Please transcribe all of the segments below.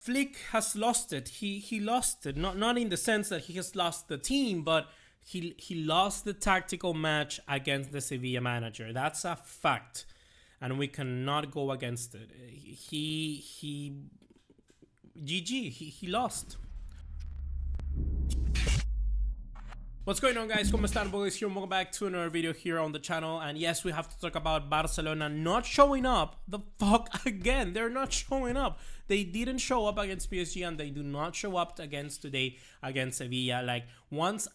Flick has lost it. He lost it. Not in the sense that he has lost the team, but he lost the tactical match against the Sevilla manager. That's a fact, and we cannot go against it. He GG. He lost. What's going on, guys? ¿Cómo están, boys? Here, welcome back to another video here on the channel. And yes, we have to talk about Barcelona not showing up the fuck again. They're not showing up. They didn't show up against PSG, and they do not show up against today against Sevilla. Like, once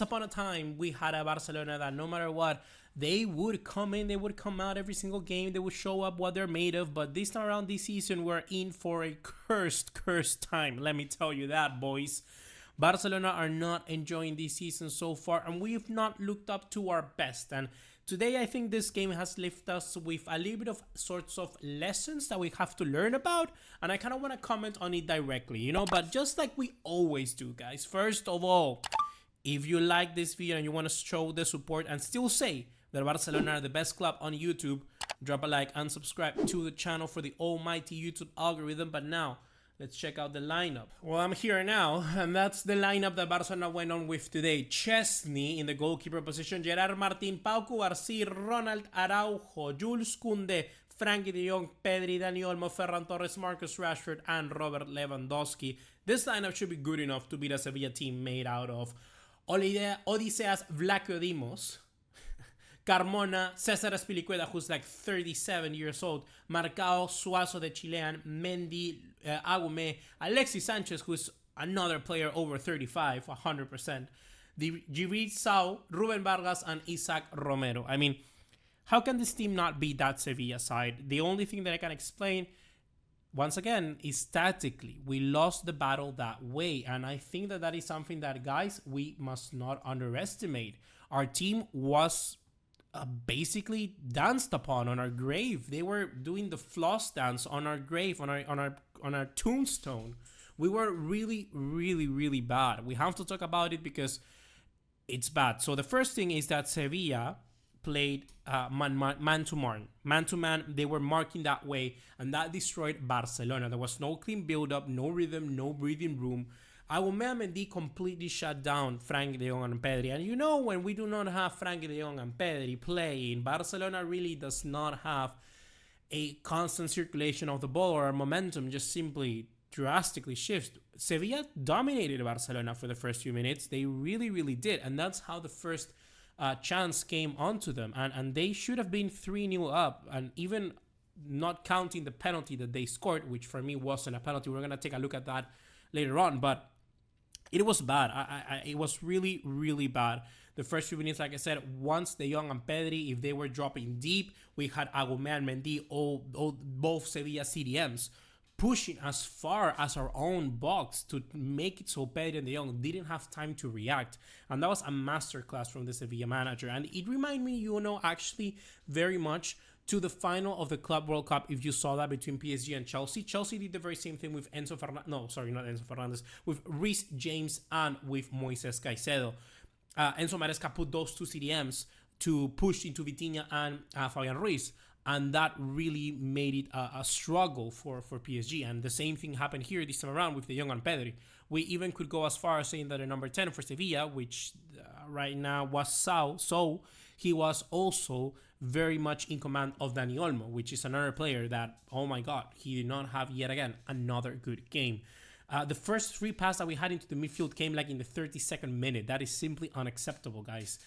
upon a time, we had a Barcelona that no matter what, they would come in, they would come out every single game, they would show up what they're made of. But this time around, this season, we're in for a cursed time. Let me tell you that, boys. Barcelona are not enjoying this season so far, and we've not looked up to our best. And today I think this game has left us with a little bit of sorts of lessons that we have to learn about, and I kind of want to comment on it directly, you know, but just like we always do, guys. First of all, if you like this video and you want to show the support and still say that Barcelona are the best club on YouTube, drop a like and subscribe to the channel for the almighty YouTube algorithm. But now, let's check out the lineup. Well, I'm here now, and that's the lineup that Barcelona went on with today. Chesney in the goalkeeper position, Gerard Martin, Pau Cubarsí, Ronald Araujo, Jules Koundé, Frankie de Jong, Pedri, Dani Olmo, Ferran Torres, Marcus Rashford, and Robert Lewandowski. This lineup should be good enough to beat a Sevilla team made out of Odiseas Vlachodimos, Carmona, Cesar Azpilicueta, who's like 37 years old, Marcao, Suazo de Chilean, Mendy, Agume, Alexis Sanchez, who's another player over 35, 100%, Djibril Sow, Ruben Vargas, and Isaac Romero. I mean, how can this team not be that Sevilla side? The only thing that I can explain, once again, is tactically. We lost the battle that way, and I think that is something that, guys, we must not underestimate. Our team was basically danced upon on our grave. They were doing the floss dance on our grave, on our tombstone. We were really bad. We have to talk about it because it's bad. So the first thing is that Sevilla played man to man. They were marking that way, and that destroyed Barcelona. There was no clean build up, no rhythm, no breathing room. Aubameyang and Mendy completely shut down Frankie de Jong and Pedri. And you know, when we do not have Frankie de Jong and Pedri playing, Barcelona really does not have a constant circulation of the ball, or our momentum just simply drastically shifts. Sevilla dominated Barcelona for the first few minutes. They really did. And that's how the first chance came onto them. And they should have been 3-0 up. And even not counting the penalty that they scored, which for me wasn't a penalty. We're going to take a look at that later on. But it was bad. It was really bad. The first few minutes, like I said, once De Jong and Pedri, if they were dropping deep, we had Agume and Mendy, both Sevilla CDMs, pushing as far as our own box to make it so Pedri and De Jong didn't have time to react. And that was a masterclass from the Sevilla manager. And it reminded me, you know, actually very much to the final of the Club World Cup, if you saw that, between PSG and Chelsea. Chelsea did the very same thing with Enzo Fernandez. No, sorry, not Enzo Fernandez. With Reece James and with Moises Caicedo. Enzo Maresca put those two CDMs to push into Vitinha and Fabian Ruiz. And that really made it a struggle for PSG. And the same thing happened here this time around with De Jong and Pedri. We even could go as far as saying that the number 10 for Sevilla, which right now was so he was also very much in command of Dani Olmo, which is another player that, oh my god, he did not have yet again another good game. The first three passes that we had into the midfield came like in the 32nd minute. That is simply unacceptable, guys.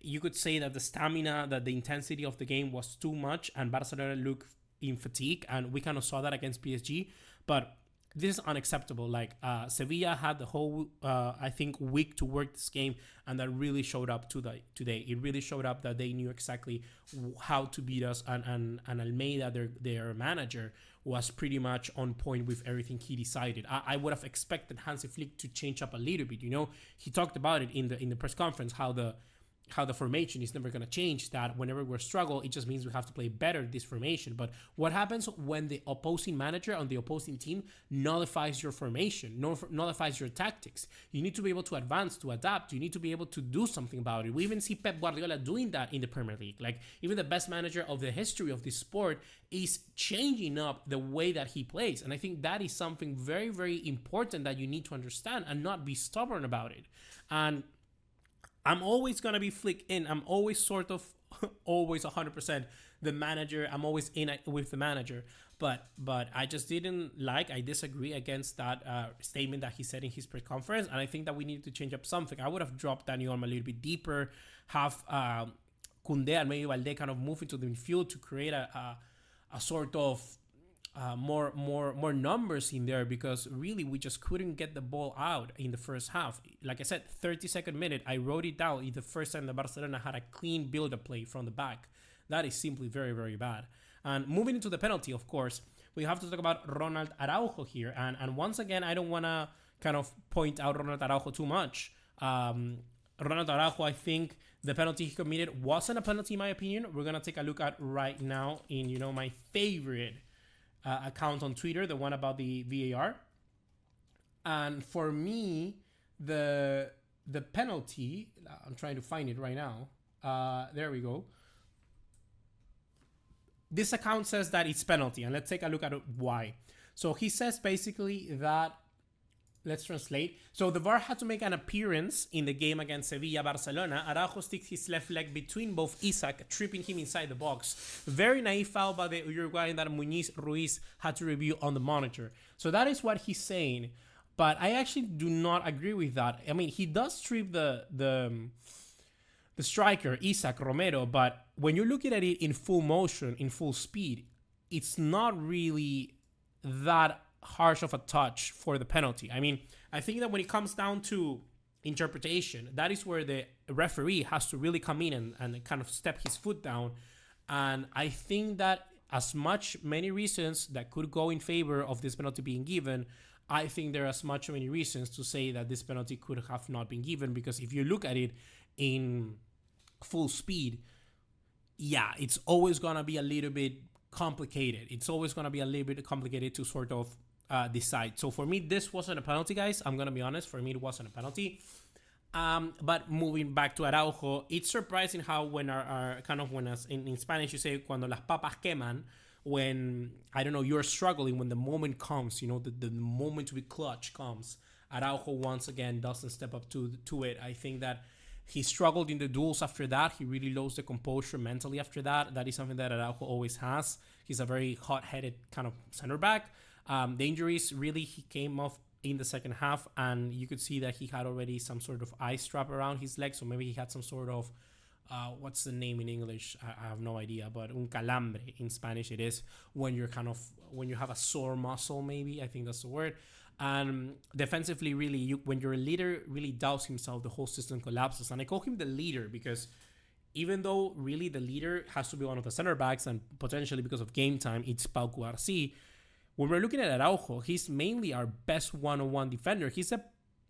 You could say that the stamina, that the intensity of the game was too much, and Barcelona looked in fatigue, and we kind of saw that against PSG. But this is unacceptable. Like, Sevilla had the whole, I think, week to work this game, and that really showed up today. It really showed up that they knew exactly how to beat us, and Almeida, their manager, was pretty much on point with everything he decided. I would have expected Hansi Flick to change up a little bit. You know, he talked about it in the press conference, how how the formation is never going to change, that whenever we struggle, it just means we have to play better this formation. But what happens when the opposing manager on the opposing team nullifies your formation, nullifies your tactics? You need to be able to advance, to adapt. You need to be able to do something about it. We even see Pep Guardiola doing that in the Premier League. Like, even the best manager of the history of this sport is changing up the way that he plays. And I think that is something very, very important that you need to understand and not be stubborn about it. And I'm always going to be Flick in. I'm always sort of, always 100% the manager. I'm always in with the manager. But I just didn't like, I disagree against that statement that he said in his press conference. And I think that we need to change up something. I would have dropped Dani Olmo a little bit deeper, have Koundé and maybe Valde kind of move into the midfield to create a sort of more numbers in there, because really we just couldn't get the ball out in the first half. Like I said, 32nd minute, I wrote it down. It's the first time that Barcelona had a clean build-up play from the back. That is simply very, very bad. And moving into the penalty, of course, we have to talk about Ronald Araujo here. And once again, I don't want to kind of point out Ronald Araujo too much. Ronald Araujo, I think the penalty he committed wasn't a penalty in my opinion. We're going to take a look at right now in, my favorite account on Twitter, the one about the VAR. And for me, the penalty, I'm trying to find it right now. There we go. This account says that it's penalty, and let's take a look at why. So he says basically that, let's translate. So the VAR had to make an appearance in the game against Sevilla, Barcelona. Araujo sticks his left leg between both Isaac, tripping him inside the box. Very naive foul by the Uruguayan that Muñiz Ruiz had to review on the monitor. So that is what he's saying. But I actually do not agree with that. I mean, he does trip the striker, Isaac Romero, but when you're looking at it in full motion, in full speed, it's not really that harsh of a touch for the penalty. I mean, I think that when it comes down to interpretation, that is where the referee has to really come in and kind of step his foot down. And I think that many reasons that could go in favor of this penalty being given, I think there are many reasons to say that this penalty could have not been given, because if you look at it in full speed, yeah, it's always going to be a little bit complicated. It's always going to be a little bit complicated to sort of decide. So for me, this wasn't a penalty, guys. I'm going to be honest. For me, it wasn't a penalty. But moving back to Araujo, it's surprising how when in Spanish you say cuando las papas queman, when, I don't know, you're struggling, when the moment comes, the moment to be clutch comes, Araujo once again doesn't step up to it. I think that he struggled in the duels after that. He really lost the composure mentally after that. That is something that Araujo always has. He's a very hot-headed kind of center back. The injuries, really, he came off in the second half, and you could see that he had already some sort of eye strap around his leg, so maybe he had some sort of, what's the name in English? I have no idea, but un calambre in Spanish it is, when you have a sore muscle, maybe, I think that's the word. And defensively, really, when your leader really doubts himself, the whole system collapses. And I call him the leader because even though really the leader has to be one of the center backs, and potentially because of game time, it's Pau Cubarsí, when we're looking at Araujo, he's mainly our best one-on-one defender. He's the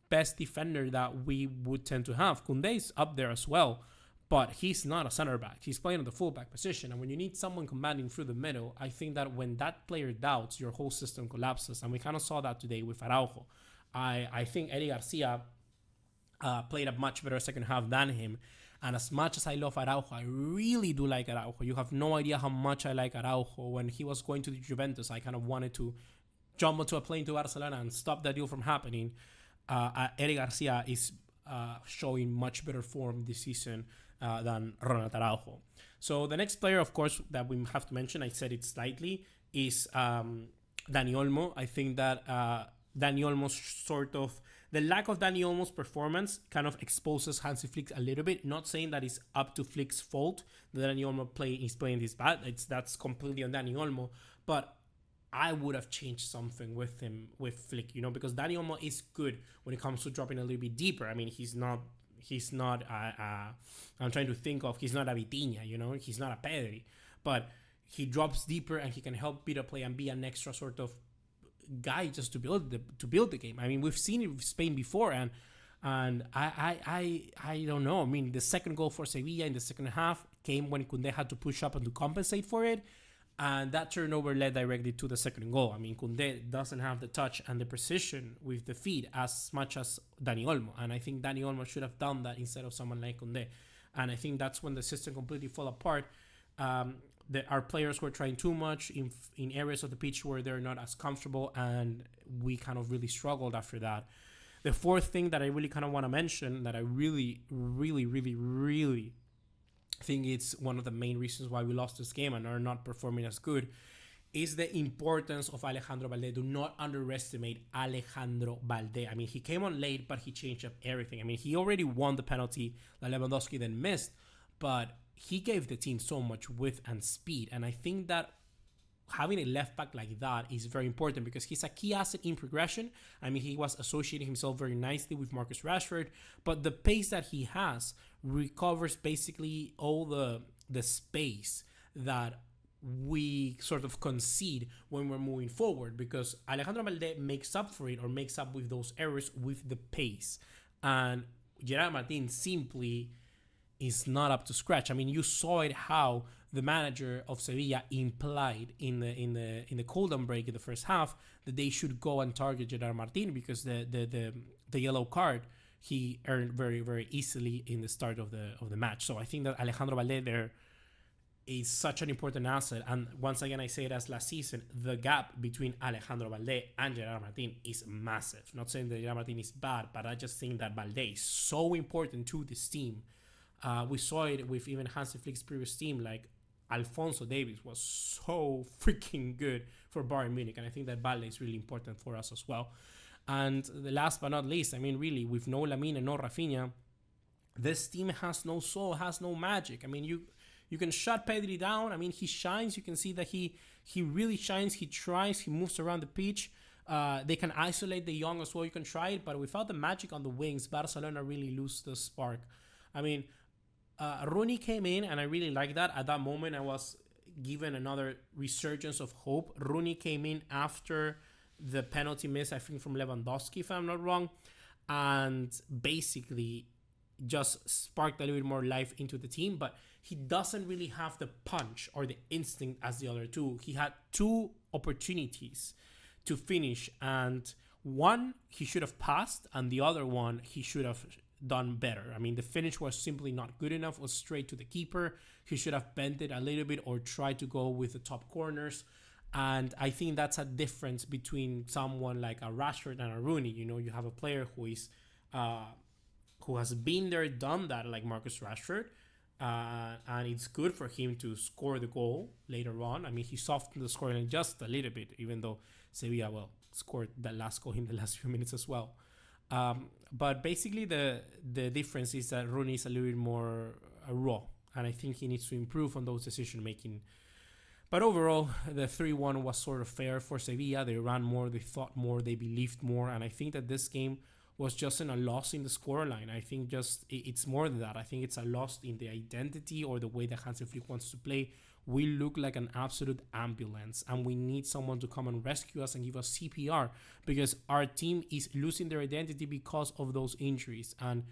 best defender that we would tend to have. Koundé is up there as well, but he's not a center back. He's playing on the fullback position. And when you need someone commanding through the middle, I think that when that player doubts, your whole system collapses. And we kind of saw that today with Araujo. I think Eddie Garcia played a much better second half than him. And as much as I love Araujo, I really do like Araujo. You have no idea how much I like Araujo. When he was going to the Juventus, I kind of wanted to jump onto a plane to Barcelona and stop that deal from happening. Eddie Garcia is showing much better form this season than Ronald Araujo. So the next player, of course, that we have to mention, I said it slightly, is Dani Olmo. I think that Dani Olmo's sort of, the lack of Dani Olmo's performance kind of exposes Hansi Flick a little bit. Not saying that it's up to Flick's fault that Dani Olmo is playing this bad. That's completely on Dani Olmo. But I would have changed something with him, with Flick, because Dani Olmo is good when it comes to dropping a little bit deeper. I mean, he's not I'm trying to think of, he's not a Vitinha, he's not a Pedri, but he drops deeper and he can help beat a play and be an extra sort of guy just to build the game. I mean, we've seen it with Spain before, and And I don't know. I mean, the second goal for Sevilla in the second half came when Koundé had to push up and to compensate for it. And that turnover led directly to the second goal. I mean, Koundé doesn't have the touch and the precision with the feet as much as Dani Olmo. And I think Dani Olmo should have done that instead of someone like Koundé. And I think that's when the system completely fell apart. Our players were trying too much in areas of the pitch where they're not as comfortable. And we kind of really struggled after that. The fourth thing that I really kind of want to mention that I really think it's one of the main reasons why we lost this game and are not performing as good is the importance of Alejandro Balde. Do not underestimate Alejandro Balde. I mean, he came on late, but he changed up everything. I mean, he already won the penalty that Lewandowski then missed, but he gave the team so much width and speed. And I think that having a left back like that is very important because he's a key asset in progression. I mean, he was associating himself very nicely with Marcus Rashford, but the pace that he has recovers basically all the space that we sort of concede when we're moving forward, because Alejandro Balde makes up for it, or makes up with those errors with the pace. And Gerard Martin simply is not up to scratch. I mean, you saw it how the manager of Sevilla implied in the cool down break in the first half that they should go and target Gerard Martin because the yellow card he earned very easily in the start of the match. So I think that Alejandro Balde there is such an important asset. And once again, I say it as last season, the gap between Alejandro Balde and Gerard Martin is massive. Not saying that Gerard Martin is bad, but I just think that Balde is so important to this team. We saw it with even Hansi Flick's previous team, like Alphonso Davies was so freaking good for Bayern Munich, and I think that Balde is really important for us as well. And the last but not least, I mean, really, with no Lamine and no Rafinha, this team has no soul, has no magic. I mean, you can shut Pedri down. I mean, he shines. You can see that he really shines. He tries. He moves around the pitch. They can isolate the young as well. You can try it, but without the magic on the wings, Barcelona really lose the spark. I mean, Rooney came in, and I really like that. At that moment, I was given another resurgence of hope. Rooney came in after the penalty miss, I think, from Lewandowski, if I'm not wrong, and basically just sparked a little bit more life into the team. But he doesn't really have the punch or the instinct as the other two. He had two opportunities to finish, and one he should have passed, and the other one he should have done better. I mean, the finish was simply not good enough. It was straight to the keeper. He should have bent it a little bit or tried to go with the top corners. And I think that's a difference between someone like a Rashford and a Rooney. You know, you have a player who is who has been there, done that, like Marcus Rashford, and it's good for him to score the goal later on. I mean, he softened the scoreline just a little bit, even though Sevilla scored that last goal in the last few minutes as well. But basically, the difference is that Rooney is a little bit more raw, and I think he needs to improve on those decision making. But overall, the 3-1 was sort of fair for Sevilla. They ran more, they thought more, they believed more, and I think that this game was just a loss in the scoreline. I think just it's more than that. I think it's a loss in the identity or the way that Hansi Flick wants to play. We look like an absolute ambulance, and we need someone to come and rescue us and give us CPR, because our team is losing their identity because of those injuries. And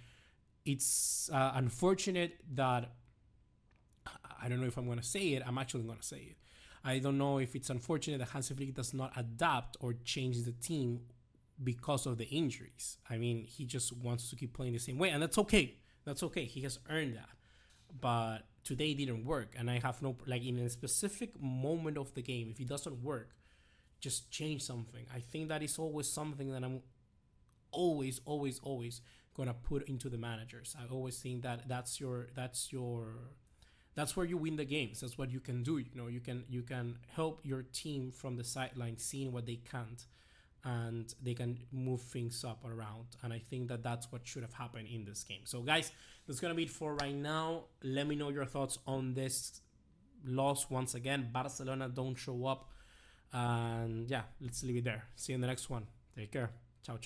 it's unfortunate that, I don't know if I'm going to say it, I'm actually going to say it. I don't know if it's unfortunate that Hansi Flick does not adapt or change the team because of the injuries. I mean, he just wants to keep playing the same way, and that's okay. That's okay. He has earned that. But today didn't work, and I have no, like, in a specific moment of the game, if it doesn't work, just change something. I think that is always something that I'm always gonna put into the managers. I always think that that's where you win the games. That's what you can do. You know, you can help your team from the sideline, seeing what they can't, and they can move things up around. And I think that that's what should have happened in this game. So guys, that's gonna be it for right now. Let me know your thoughts on this loss. Once again, Barcelona don't show up, and yeah, let's leave it there. See you in the next one. Take care. Ciao.